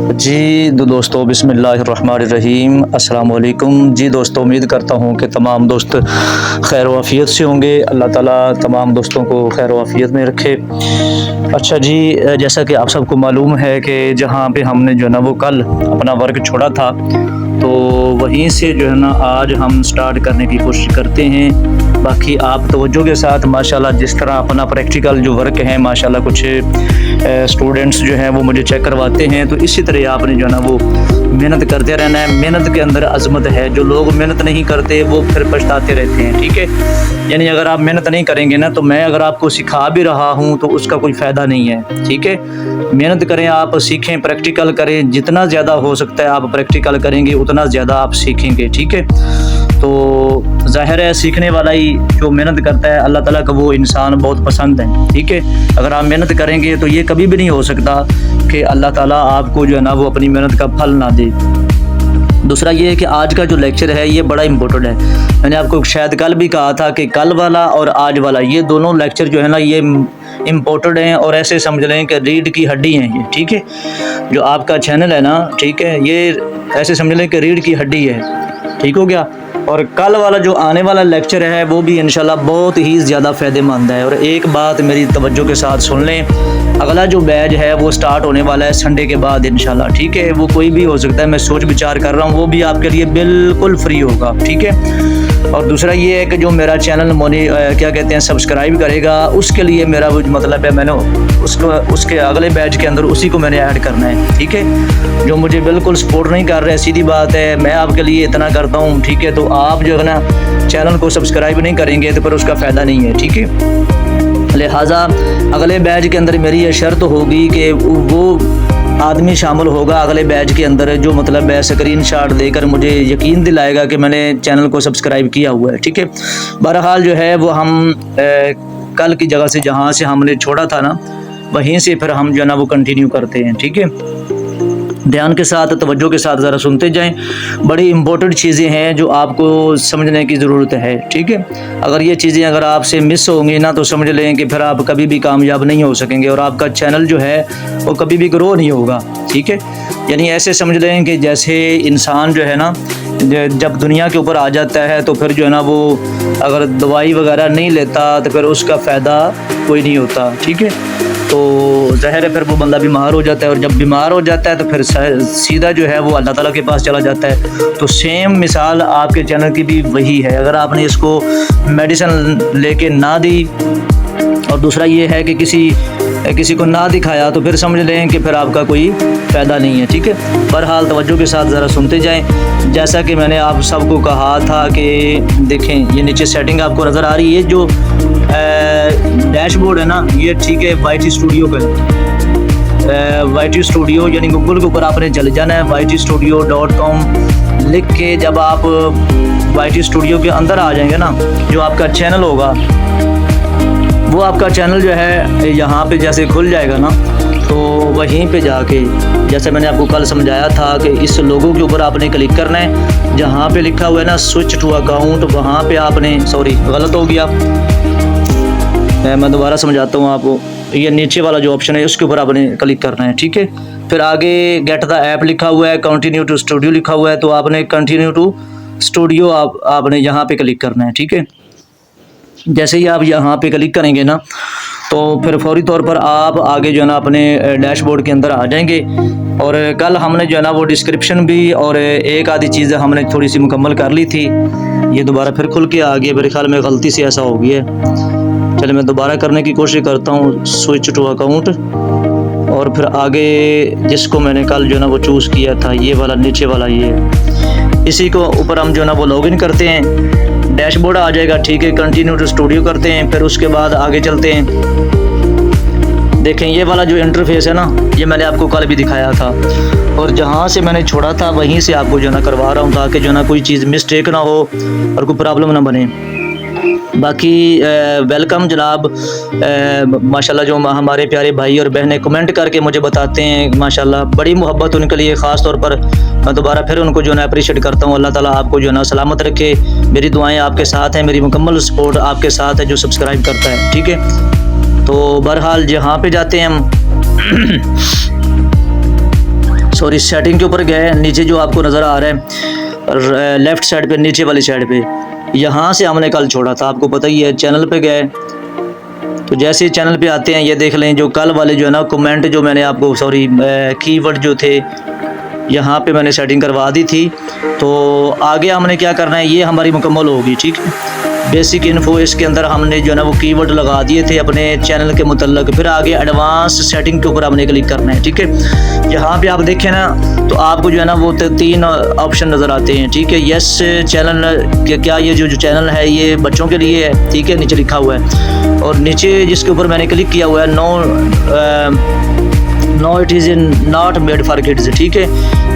जी दोस्तों, बिस्मिल्लाहिर्रहमानिर्रहीम, अस्सलाम वालेकुम। जी दोस्तों, उम्मीद करता हूँ कि तमाम दोस्त खैर वाफ़ियत से होंगे। अल्लाह ताला तमाम दोस्तों को खैर वाफ़ियत में रखे। अच्छा जी, जैसा कि आप सबको मालूम है कि जहाँ पे हमने जो है ना वो कल अपना वर्क छोड़ा था, तो वहीं से जो है ना आज हम स्टार्ट करने की कोशिश करते हैं। बाकी आप तवज्जो के साथ माशाल्लाह जिस तरह अपना प्रैक्टिकल जो वर्क है माशाल्लाह कुछ स्टूडेंट्स जो हैं वो मुझे चेक करवाते हैं, तो इसी तरह आपने जो है ना वो मेहनत करते रहना है। मेहनत के अंदर अज़मत है। जो लोग मेहनत नहीं करते वो फिर पछताते रहते हैं, ठीक है। यानी अगर आप मेहनत नहीं करेंगे ना, तो मैं अगर आपको सिखा भी रहा हूँ तो उसका कोई फ़ायदा नहीं है, ठीक है। मेहनत करें, आप सीखें, प्रैक्टिकल करें। जितना ज़्यादा हो सकता है आप प्रैक्टिकल करेंगे उतना ज़्यादा आप सीखेंगे, ठीक है। तो ज़ाहिर है सीखने वाला ही जो मेहनत करता है अल्लाह ताला का वो इंसान बहुत पसंद है, ठीक है। अगर आप मेहनत करेंगे तो ये कभी भी नहीं हो सकता कि अल्लाह ताला आपको जो है ना वो अपनी मेहनत का फल ना दे। दूसरा ये है कि आज का जो लेक्चर है ये बड़ा इम्पोर्टेंट है। मैंने आपको शायद कल भी कहा था कि कल वाला और आज वाला ये दोनों लेक्चर जो है ना ये इम्पोर्टेंट हैं, और ऐसे समझ लें कि रीढ़ की हड्डी हैं ये, ठीक है। जो आपका चैनल है ना, ठीक है, ये ऐसे समझ लें कि रीढ़ की हड्डी है, ठीक हो गया। और कल वाला जो आने वाला लेक्चर है वो भी इंशाल्लाह बहुत ही ज़्यादा फ़ायदेमंद है। और एक बात मेरी तवज्जो के साथ सुन लें, अगला जो बैच है वो स्टार्ट होने वाला है संडे के बाद इंशाल्लाह, ठीक है। वो कोई भी हो सकता है, मैं सोच विचार कर रहा हूँ, वो भी आपके लिए बिल्कुल फ्री होगा, ठीक है। और दूसरा ये है कि जो मेरा चैनल क्या कहते हैं सब्सक्राइब करेगा, उसके लिए मेरा वो मतलब है मैंने उसके अगले बैच के अंदर उसी को मैंने ऐड करना है, ठीक है। जो मुझे बिल्कुल सपोर्ट नहीं कर रहे, सीधी बात है, मैं आपके लिए इतना करता हूँ, ठीक है। तो आप जो है ना चैनल को सब्सक्राइब नहीं करेंगे तो फिर उसका फ़ायदा नहीं है, ठीक है। लिहाजा अगले बैच के अंदर मेरी ये शर्त होगी कि वो आदमी शामिल होगा अगले बैच के अंदर जो मतलब स्क्रीनशॉट देकर मुझे यकीन दिलाएगा कि मैंने चैनल को सब्सक्राइब किया हुआ है, ठीक है। बहरहाल जो है वो हम कल की जगह से जहाँ से हमने छोड़ा था ना, वहीं से फिर हम जो है ना वो कंटिन्यू करते हैं, ठीक है। ध्यान के साथ, तवज्जो के साथ ज़रा सुनते जाएं। बड़ी इम्पोर्टेंट चीज़ें हैं जो आपको समझने की ज़रूरत है, ठीक है। अगर ये चीज़ें अगर आपसे मिस होंगी ना, तो समझ लें कि फिर आप कभी भी कामयाब नहीं हो सकेंगे और आपका चैनल जो है वो कभी भी ग्रो नहीं होगा, ठीक है। यानी ऐसे समझ लें कि जैसे इंसान जो है ना जब दुनिया के ऊपर आ जाता है तो फिर जो है ना वो अगर दवाई वगैरह नहीं लेता तो फिर उसका फ़ायदा कोई नहीं होता, ठीक है। तो ज़ाहिर है फिर वो बंदा बीमार हो जाता है, और जब बीमार हो जाता है तो फिर सीधा जो है वो अल्लाह ताला के पास चला जाता है। तो सेम मिसाल आपके चैनल की भी वही है। अगर आपने इसको मेडिसिन लेके ना दी और दूसरा ये है कि किसी को ना दिखाया, तो फिर समझ लें कि फिर आपका कोई फ़ायदा नहीं है, ठीक है। बहरहाल तवज्जो के साथ ज़रा सुनते जाएं। जैसा कि मैंने आप सबको कहा था कि देखें, ये नीचे सेटिंग आपको नज़र आ रही है, जो डैशबोर्ड है ना ये, ठीक है, YT स्टूडियो का YT स्टूडियो यानी गूगल के ऊपर आपने चले जाना है। ytstudio.com लिख के जब आप YT स्टूडियो के अंदर आ जाएंगे ना, जो आपका चैनल होगा वो आपका चैनल जो है यहाँ पे जैसे खुल जाएगा ना, तो वहीं पे जाके जैसे मैंने आपको कल समझाया था कि इस लोगो के ऊपर आपने क्लिक करना है। जहाँ पे लिखा हुआ है ना स्विच टू अकाउंट, वहाँ पे आपने, सॉरी गलत हो गया, मैं दोबारा समझाता हूँ आपको। ये नीचे वाला जो ऑप्शन है उसके ऊपर आपने क्लिक करना है, ठीक है। फिर आगे गेट द ऐप लिखा हुआ है, कंटिन्यू टू स्टूडियो लिखा हुआ है, तो आपने कंटिन्यू टू स्टूडियो आपने यहाँ पे क्लिक करना है, ठीक है। जैसे ही आप यहाँ पे क्लिक करेंगे ना, तो फिर फौरी तौर पर आप आगे जो है ना अपने डैशबोर्ड के अंदर आ जाएंगे। और कल हमने जो है ना वो डिस्क्रिप्शन भी और एक आधी चीज़ हमने थोड़ी सी मुकम्मल कर ली थी। ये दोबारा फिर खुल के आ गया, मेरे ख्याल में गलती से ऐसा हो गया है। चलिए मैं दोबारा करने की कोशिश करता हूँ, स्विच टू अकाउंट, और फिर आगे जिसको मैंने कल जो है ना वो चूज़ किया था, ये वाला नीचे वाला, ये इसी को ऊपर हम जो है ना वो लॉगिन करते हैं। डैशबोर्ड आ जाएगा, ठीक है। कंटिन्यू टू स्टूडियो करते हैं, फिर उसके बाद आगे चलते हैं। देखें ये वाला जो इंटरफेस है ना, ये मैंने आपको कल भी दिखाया था, और जहाँ से मैंने छोड़ा था वहीं से आपको जो है ना करवा रहा हूँ, ताकि जो है ना कोई चीज़ मिस्टेक ना हो और कोई प्रॉब्लम ना बने। बाकी वेलकम जनाब। माशाल्लाह जो हमारे प्यारे भाई और बहनें कमेंट करके मुझे बताते हैं, माशाल्लाह बड़ी मोहब्बत उनके लिए, ख़ास तौर पर मैं दोबारा फिर उनको जो है ना अप्रिशिएट करता हूँ। अल्लाह ताला आपको जो है ना सलामत रखे। मेरी दुआएं आपके साथ हैं, मेरी मुकम्मल सपोर्ट आपके साथ है जो सब्सक्राइब करता है, ठीक है। तो बहरहाल जहाँ पे जाते हैं हम सॉरी सेटिंग के ऊपर गए, नीचे जो आपको नज़र आ रहा है लेफ़्ट साइड पे, नीचे वाली साइड पे, यहाँ से हमने कल छोड़ा था, आपको पता ही है। चैनल पे गए तो जैसे ही चैनल पे आते हैं ये देख लें जो कल वाले जो है ना कमेंट जो मैंने आपको सॉरी कीवर्ड जो थे यहाँ पे मैंने सेटिंग करवा दी थी। तो आगे हमने क्या करना है, ये हमारी मुकम्मल होगी, ठीक है। बेसिक इन्फो इसके अंदर हमने जो है ना वो कीवर्ड लगा दिए थे अपने चैनल के मुतल्लक। फिर आगे एडवांस सेटिंग के ऊपर हमने क्लिक करना है, ठीक है। यहाँ पे आप देखें ना तो आपको जो है ना वो 3 ऑप्शन नज़र आते हैं, ठीक है। यस चैनल, क्या ये जो चैनल है ये बच्चों के लिए है, ठीक है, नीचे लिखा हुआ है। और नीचे जिसके ऊपर मैंने क्लिक किया हुआ है no it is not made for kids, ठीक है,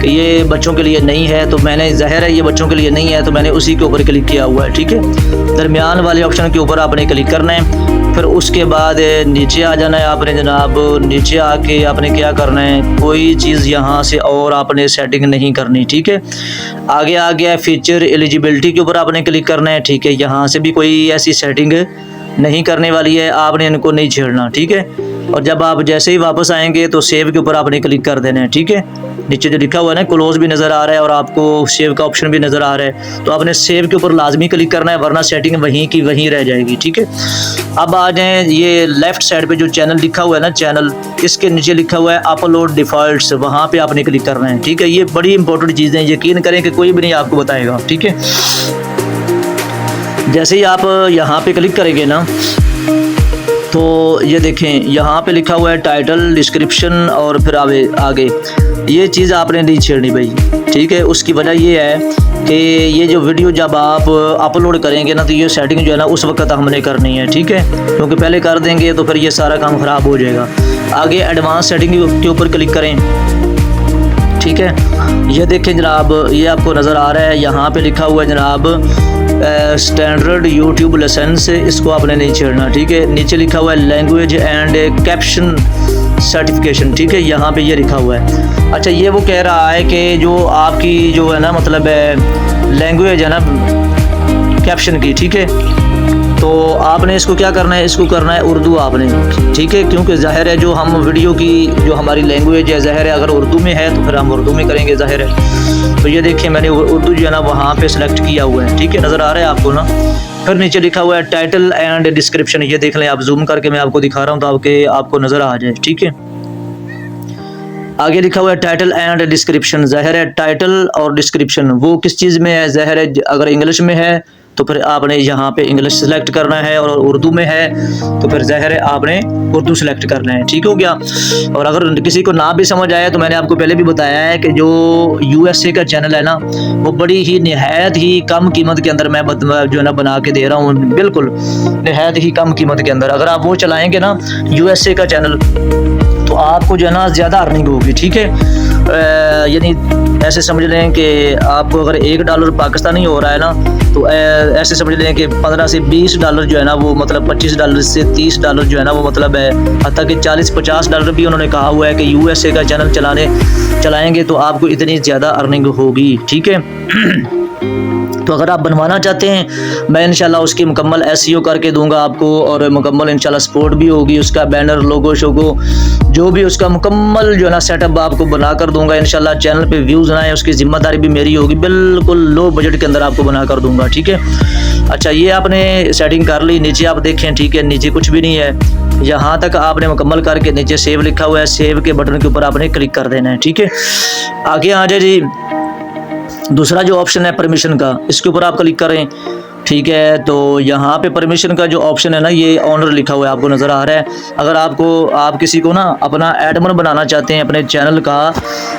कि ये बच्चों के लिए नहीं है। तो मैंने ज़ाहिर है ये बच्चों के लिए नहीं है तो मैंने उसी के ऊपर क्लिक किया हुआ है, ठीक है। दरमियान वाले ऑप्शन के ऊपर आपने क्लिक करना है। फिर उसके बाद नीचे आ जाना है आपने जनाब। नीचे आके आपने क्या करना है, कोई चीज़ यहाँ से और आपने सेटिंग नहीं करनी, ठीक है। आगे आ गया फीचर एलिजिबिलिटी के ऊपर आपने क्लिक करना है, ठीक है। यहाँ से भी कोई ऐसी सेटिंग नहीं करने वाली है, आपने इनको नहीं छेड़ना, ठीक है। और जब आप जैसे ही वापस आएंगे तो सेव के ऊपर आपने क्लिक कर देना है, ठीक है। नीचे जो लिखा हुआ है ना क्लोज भी नज़र आ रहा है और आपको सेव का ऑप्शन भी नज़र आ रहा है, तो आपने सेव के ऊपर लाजमी क्लिक करना है, वरना सेटिंग वहीं की वहीं रह जाएगी, ठीक है। अब आ जाएँ ये लेफ़्ट साइड पे जो चैनल लिखा हुआ है ना चैनल, इसके नीचे लिखा हुआ है अपलोड डिफ़ॉल्ट्स, वहाँ पे आपने क्लिक करना है, ठीक है। ये बड़ी इंपॉर्टेंट चीज़ें, यकीन करें कि कोई भी नहीं आपको बताएगा, ठीक है। जैसे ही आप यहाँ पे क्लिक करेंगे ना तो ये देखें यहाँ पे लिखा हुआ है टाइटल, डिस्क्रिप्शन और फिर आगे ये चीज़ आपने नहीं छेड़नी भाई, ठीक है। उसकी वजह ये है कि ये जो वीडियो जब आप अपलोड करेंगे ना तो ये सेटिंग जो है ना उस वक्त हमने करनी है, ठीक है, क्योंकि पहले कर देंगे तो फिर ये सारा काम ख़राब हो जाएगा। आगे एडवांस सेटिंग के ऊपर क्लिक करें, ठीक है। ये देखें जनाब, ये आपको नज़र आ रहा है यहाँ पे लिखा हुआ है जनाब स्टैंडर्ड यूट्यूब लाइसेंस, इसको आपने नहीं छेड़ना, ठीक है। नीचे लिखा हुआ है लैंग्वेज एंड कैप्शन सर्टिफिकेशन, ठीक है, यहाँ पे ये लिखा हुआ है। अच्छा, ये वो कह रहा है कि जो आपकी जो है ना मतलब लैंग्वेज है ना कैप्शन की, ठीक है, तो आपने इसको क्या करना है, इसको करना है उर्दू आपने, ठीक है, क्योंकि ज़ाहिर है जो हम वीडियो की जो हमारी लैंग्वेज है ज़ाहिर है अगर उर्दू में है तो फिर हम उर्दू में करेंगे, ज़ाहिर है। तो ये देखिए मैंने उर्दू जो है ना वहाँ पे सिलेक्ट किया हुआ है, ठीक है, नज़र आ रहा है आपको ना। फिर नीचे लिखा हुआ है टाइटल एंड डिस्क्रिप्शन, ये देख लें आप, जूम करके मैं आपको दिखा रहा हूँ तो आपको नज़र आ जाए, ठीक है। आगे लिखा हुआ है टाइटल एंड डिस्क्रिप्शन, ज़ाहिर है टाइटल और डिस्क्रिप्शन वो किस चीज़ में है, ज़ाहिर है अगर इंग्लिश में है तो फिर आपने यहाँ पे इंग्लिश सेलेक्ट करना है, और उर्दू में है तो फिर ज़ाहिर है आपने उर्दू सेलेक्ट करना है, ठीक हो गया। और अगर किसी को ना भी समझ आया तो मैंने आपको पहले भी बताया है कि जो USA का चैनल है ना वो बड़ी ही नहायत ही कम कीमत के अंदर मैं जो है ना बना के दे रहा हूँ, बिल्कुल नहायत ही कम कीमत के अंदर। अगर आप वो चलाएँगे ना USA का चैनल तो आपको जो है ना ज़्यादा अर्निंग होगी, ठीक है। यानी ऐसे समझ लें कि आपको अगर $1 पाकिस्तानी हो रहा है ना तो ऐसे समझ लें कि 15 से $20 जो है ना वो मतलब $25 से $30 जो है ना वो मतलब है, हत्ता कि $40-50 भी उन्होंने कहा हुआ है कि USA का चैनल चलाएंगे तो आपको इतनी ज़्यादा अर्निंग होगी, ठीक है। तो अगर आप बनवाना चाहते हैं मैं इंशाल्लाह उसकी मुकम्मल SEO करके दूंगा आपको, और मुकम्मल इंशाल्लाह सपोर्ट भी होगी, उसका बैनर लोगो शोगो जो भी उसका मुकम्मल जो है ना सेटअप आपको बना कर दूंगा इंशाल्लाह। चैनल पे व्यूज़ आए उसकी ज़िम्मेदारी भी मेरी होगी, बिल्कुल लो बजट के अंदर आपको बना कर दूंगा, ठीक है। अच्छा, ये आपने सेटिंग कर ली, नीचे आप देखें, ठीक है, नीचे कुछ भी नहीं है, यहाँ तक आपने मुकम्मल करके नीचे सेव लिखा हुआ है, सेव के बटन के ऊपर आपने क्लिक कर देना है, ठीक है। आगे आ जाए जी, दूसरा जो ऑप्शन है परमिशन का, इसके ऊपर आप क्लिक करें, ठीक है। तो यहाँ पे परमिशन का जो ऑप्शन है ना ये ऑनर लिखा हुआ है, आपको नज़र आ रहा है। अगर आप किसी को ना अपना एडमिन बनाना चाहते हैं अपने चैनल का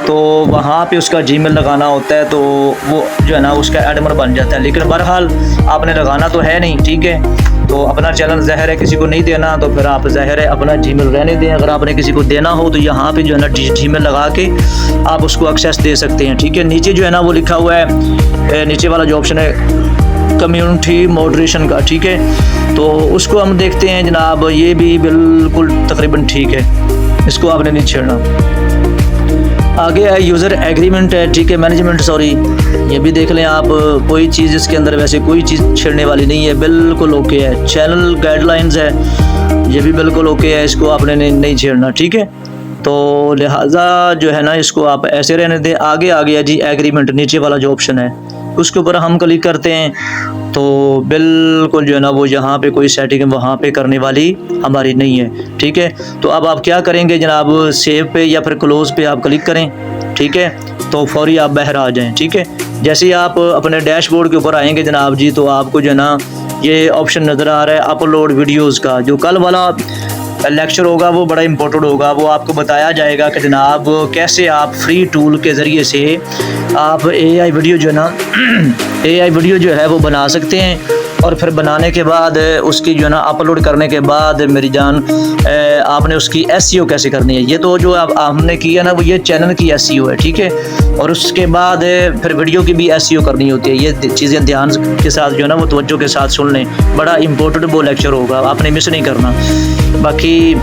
तो वहाँ पे उसका जीमेल लगाना होता है, तो वो जो है ना उसका एडमिन बन जाता है। लेकिन बहरहाल आपने लगाना तो है नहीं, ठीक है। तो अपना चैनल ज़ाहिर है किसी को नहीं देना तो फिर आप ज़ाहिर है अपना जीमेल रहने दें। अगर आपने किसी को देना हो तो यहाँ पे जो है ना जीमेल लगा के आप उसको एक्सेस दे सकते हैं, ठीक है। नीचे जो है ना वो लिखा हुआ है, नीचे वाला जो ऑप्शन है कम्युनिटी मॉडरेशन का, ठीक है। तो उसको हम देखते हैं जनाब, ये भी बिल्कुल तकरीबन ठीक है, इसको आपने नहीं छेड़ना। आगे है यूज़र एग्रीमेंट है, ठीक है, मैनेजमेंट सॉरी, ये भी देख लें आप, कोई चीज़ इसके अंदर वैसे कोई चीज़ छेड़ने वाली नहीं है, बिल्कुल ओके है। चैनल गाइडलाइंस है, ये भी बिल्कुल ओके है, इसको आपने नहीं छेड़ना, ठीक है। तो लिहाजा जो है ना इसको आप ऐसे रहने दें। आगे आ गया जी एग्रीमेंट, नीचे वाला जो ऑप्शन है उसके ऊपर हम क्लिक करते हैं तो बिल्कुल जो है ना वो यहाँ पे कोई सेटिंग वहाँ पे करने वाली हमारी नहीं है। ठीक है, तो अब आप क्या करेंगे जनाब, सेव पे या फिर क्लोज़ पे आप क्लिक करें। ठीक है, तो फौरी आप बाहर आ जाएं। ठीक है, जैसे ही आप अपने डैशबोर्ड के ऊपर आएंगे जनाब जी, तो आपको जो है ना ये ऑप्शन नज़र आ रहा है अपलोड वीडियोज़ का। जो कल वाला लेक्चर होगा वो बड़ा इंपॉर्टेंट होगा, वो आपको बताया जाएगा कि जनाब कैसे आप फ्री टूल के ज़रिए से आप AI वीडियो जो है ना AI वीडियो जो है वो बना सकते हैं। और फिर बनाने के बाद उसकी जो है ना अपलोड करने के बाद मेरी जान आपने उसकी SEO कैसे करनी है। ये तो जो आप हमने किया ना वो ये चैनल की SEO है। ठीक है, और उसके बाद फिर वीडियो की भी SEO करनी होती है। ये चीज़ें ध्यान के साथ जो है ना वो तवज्जो के साथ सुन लें, बड़ा इंपॉर्टेंट वो लेक्चर होगा, आपने मिस नहीं करना। बाकी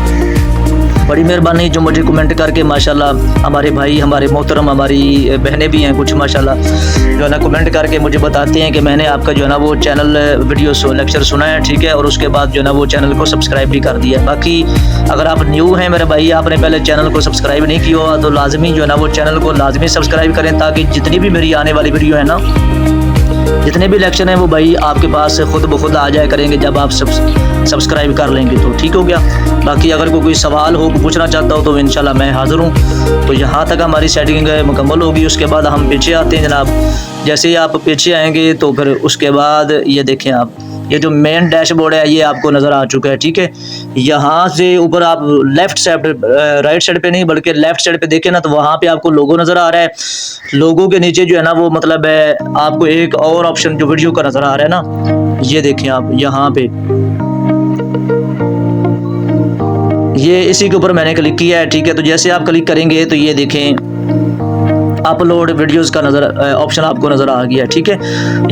बड़ी मेहरबानी जो मुझे कमेंट करके माशाल्लाह हमारे भाई, हमारे मोहतरम, हमारी बहनें भी हैं कुछ माशाल्लाह जो है ना कमेंट करके मुझे बताते हैं कि मैंने आपका जो है ना वो चैनल वीडियो लेक्चर सुना है। ठीक है, और उसके बाद जो है ना वो चैनल को सब्सक्राइब भी कर दिया। बाकी अगर आप न्यू हैं मेरे भाई, आपने पहले चैनल को सब्सक्राइब नहीं किया हुआ तो लाजमी जो है ना वो चैनल को लाजमी सब्सक्राइब करें, ताकि जितनी भी मेरी आने वाली वीडियो है ना, जितने भी लेक्चर हैं वो भाई आपके पास खुद ब खुद आ जाया करेंगे जब आप सब्सक्राइब कर लेंगे तो। ठीक हो गया। बाकी अगर कोई सवाल हो, पूछना चाहता हो तो इंशाल्लाह मैं हाज़िर हूँ। तो यहाँ तक हमारी सेटिंग मुकम्मल होगी। उसके बाद हम पीछे आते हैं जनाब। जैसे ही आप पीछे आएंगे तो फिर उसके बाद ये देखें आप, ये जो मेन डैशबोर्ड है ये आपको नज़र आ चुका है। ठीक है, यहाँ से ऊपर आप लेफ़्ट साइड, राइट साइड पे नहीं बल्कि लेफ़्ट साइड पे देखें ना, तो वहाँ पे आपको लोगो नज़र आ रहा है। लोगो के नीचे जो है ना वो मतलब है आपको एक और ऑप्शन जो वीडियो का नज़र आ रहा है ना, ये देखें आप यहाँ पे, ये इसी के ऊपर मैंने क्लिक किया है। ठीक है, तो जैसे आप क्लिक करेंगे तो ये देखें अपलोड वीडियोस का ऑप्शन आपको नज़र आ गया। ठीक है,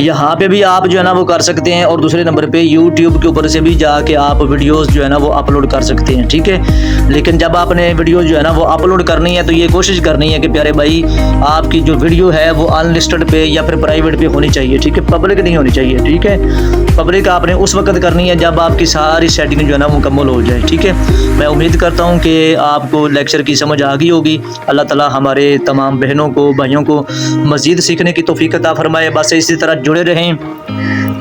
यहाँ पे भी आप जो है ना वो कर सकते हैं, और दूसरे नंबर पे यूट्यूब के ऊपर से भी जाके आप वीडियोस जो है ना वो अपलोड कर सकते हैं। ठीक है, लेकिन जब आपने वीडियो जो है ना वो अपलोड करनी है तो ये कोशिश करनी है कि प्यारे भाई आपकी जो वीडियो है वो अनलिस्टेड पे या फिर प्राइवेट पे होनी चाहिए। ठीक है, पब्लिक नहीं होनी चाहिए। ठीक है, पब्लिक आपने उस वक्त करनी है जब आपकी सारी सेटिंग जो है ना मुकम्मल हो जाए। ठीक है, मैं उम्मीद करता हूँ कि आपको लेक्चर की समझ आ गई होगी। अल्लाह ताला हमारे तमाम बहनों को, भाइयों को मज़ीद सीखने की तौफीक अता फरमाए। बस इसी तरह जुड़े रहें,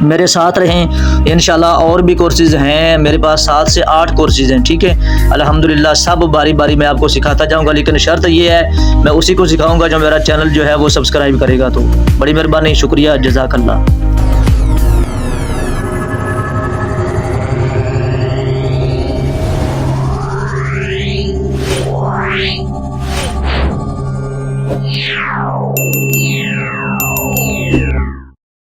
मेरे साथ रहें। इंशाल्लाह और भी कोर्सेज़ हैं मेरे पास, 7 से 8 कोर्सेज़ हैं। ठीक है, अल्हम्दुलिल्लाह सब बारी बारी मैं आपको सिखाता जाऊंगा, लेकिन शर्त ये है मैं उसी को सिखाऊंगा जो मेरा चैनल जो है वो सब्सक्राइब करेगा। तो बड़ी मेहरबानी, शुक्रिया, जज़ाकल्लाह। Wow.